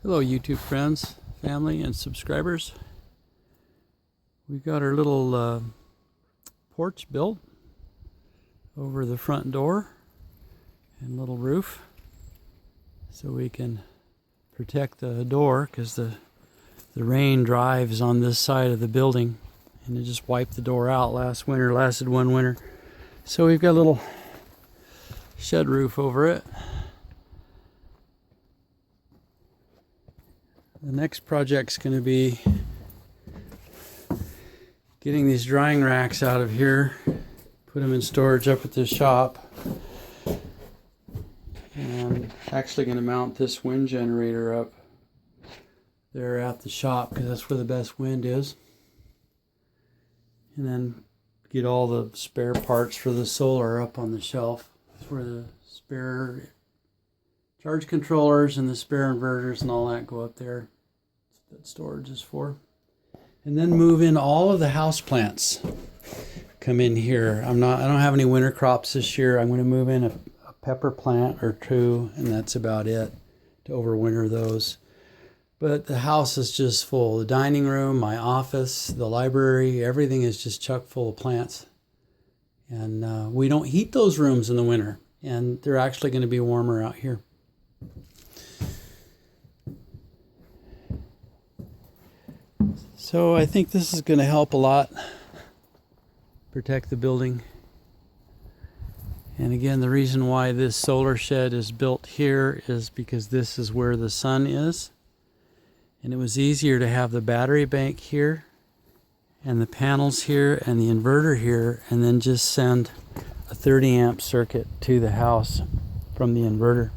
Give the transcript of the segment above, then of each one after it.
Hello YouTube friends, family, and subscribers. We've got our little porch built over the front door and little roof so we can protect the door because the rain drives on this side of the building and it just wiped the door out last winter, lasted one winter. So we've got a little shed roof over it. The next project's going to be getting these drying racks out of here, put them in storage up at the shop, and actually going to mount this wind generator up there at the shop because that's where the best wind is, and then get all the spare parts for the solar up on the shelf. That's where the spare charge controllers and the spare inverters and all that go up there. That storage is for. And then move in all of the house plants. Come in here. I don't have any winter crops this year. I'm going to move in a pepper plant or two, and that's about it to overwinter those. But the house is just full. The dining room, my office, the library, everything is just chock full of plants. And we don't heat those rooms in the winter, and they're actually going to be warmer out here. So I think this is going to help a lot protect the building. And again, the reason why this solar shed is built here is because this is where the sun is. And it was easier to have the battery bank here and the panels here and the inverter here, and then just send a 30 amp circuit to the house from the inverter.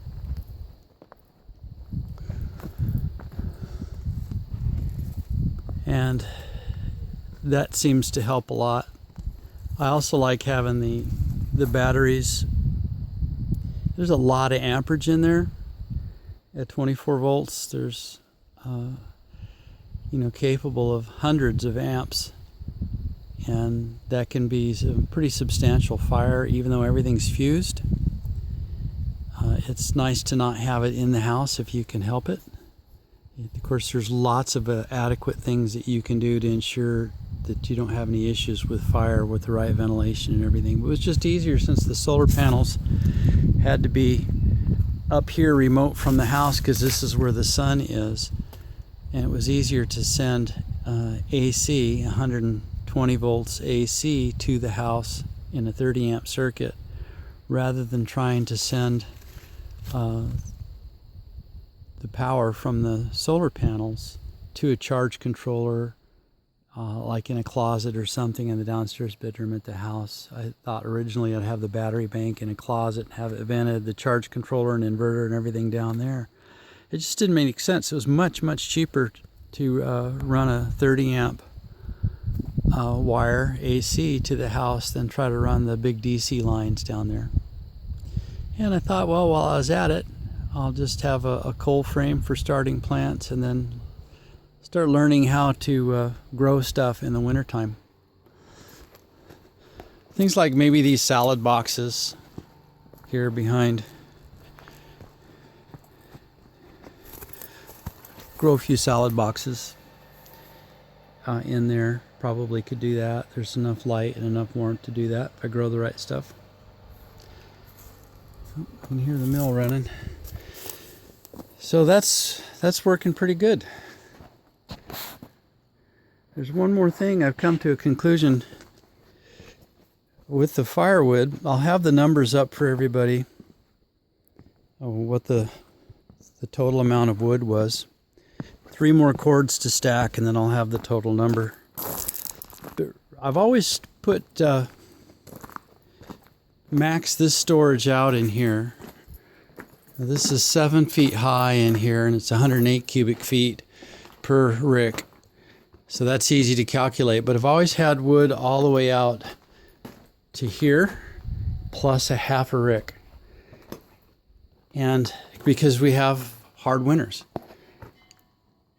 And that seems to help a lot. I also like having the batteries. There's a lot of amperage in there at 24 volts. There's capable of hundreds of amps, and that can be a pretty substantial fire even though everything's fused. It's nice to not have it in the house if you can help it. Of course, there's lots of adequate things that you can do to ensure that you don't have any issues with fire with the right ventilation and everything. But it was just easier since the solar panels had to be up here remote from the house because this is where the sun is. And it was easier to send AC, 120 volts AC to the house in a 30 amp circuit rather than trying to send the power from the solar panels to a charge controller like in a closet or something in the downstairs bedroom at the house. I thought originally I'd have the battery bank in a closet and have it vented, the charge controller and inverter and everything down there. It just didn't make sense. It was much cheaper to run a 30 amp wire AC to the house than try to run the big DC lines down there. And I thought, well, while I was at it, I'll just have a cold frame for starting plants and then start learning how to grow stuff in the wintertime. Things like maybe these salad boxes here behind. Grow a few salad boxes in there. Probably could do that. There's enough light and enough warmth to do that if I grow the right stuff. You can hear the mill running. So that's working pretty good. There's one more thing. I've come to a conclusion with the firewood. I'll have the numbers up for everybody of what the total amount of wood was. 3 more cords to stack and then I'll have the total number. I've always put max this storage out in here. This is 7 feet high in here and it's 108 cubic feet per rick. So that's easy to calculate, but I've always had wood all the way out to here plus a half a rick. And because we have hard winters.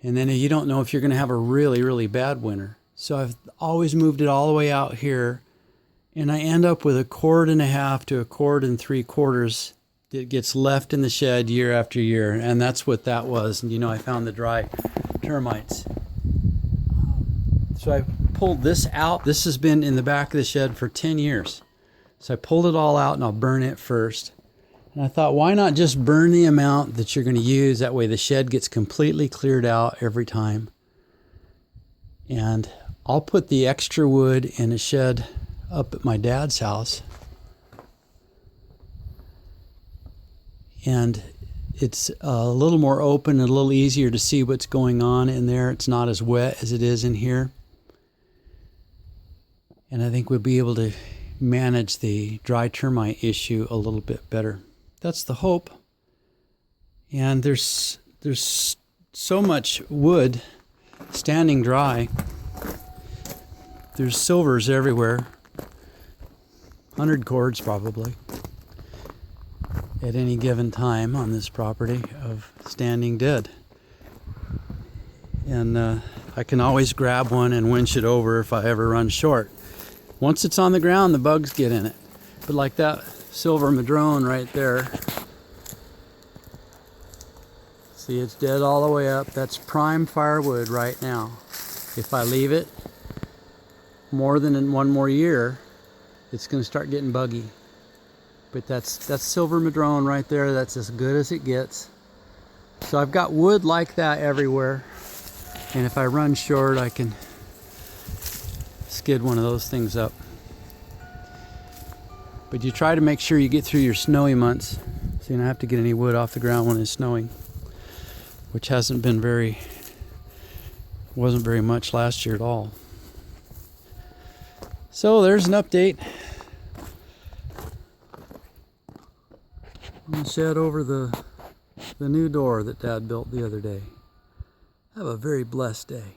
And then you don't know if you're going to have a really bad winter. So I've always moved it all the way out here, and I end up with 1.25 cords to 1 3/4 cords that gets left in the shed year after year, and that's what that was. And I found the dry termites. So I pulled this out. This has been in the back of the shed for 10 years. So I pulled it all out, and I'll burn it first. And I thought, why not just burn the amount that you're going to use? That way the shed gets completely cleared out every time. And I'll put the extra wood in a shed up at my dad's house. And it's a little more open and a little easier to see what's going on in there. It's not as wet as it is in here. And I think we'll be able to manage the dry termite issue a little bit better. That's the hope. And there's so much wood standing dry. There's silvers everywhere. 100 cords probably at any given time on this property of standing dead. And I can always grab one and winch it over if I ever run short. Once it's on the ground, the bugs get in it. But like that silver madrone right there, see, it's dead all the way up. That's prime firewood right now. If I leave it more than one more year, it's going to start getting buggy. But that's silver madrone right there. That's as good as it gets. So I've got wood like that everywhere. And if I run short, I can skid one of those things up. But you try to make sure you get through your snowy months, so you don't have to get any wood off the ground when it's snowing, which wasn't very much last year at all. So there's an update. I'm going to shed over the new door that Dad built the other day. Have a very blessed day.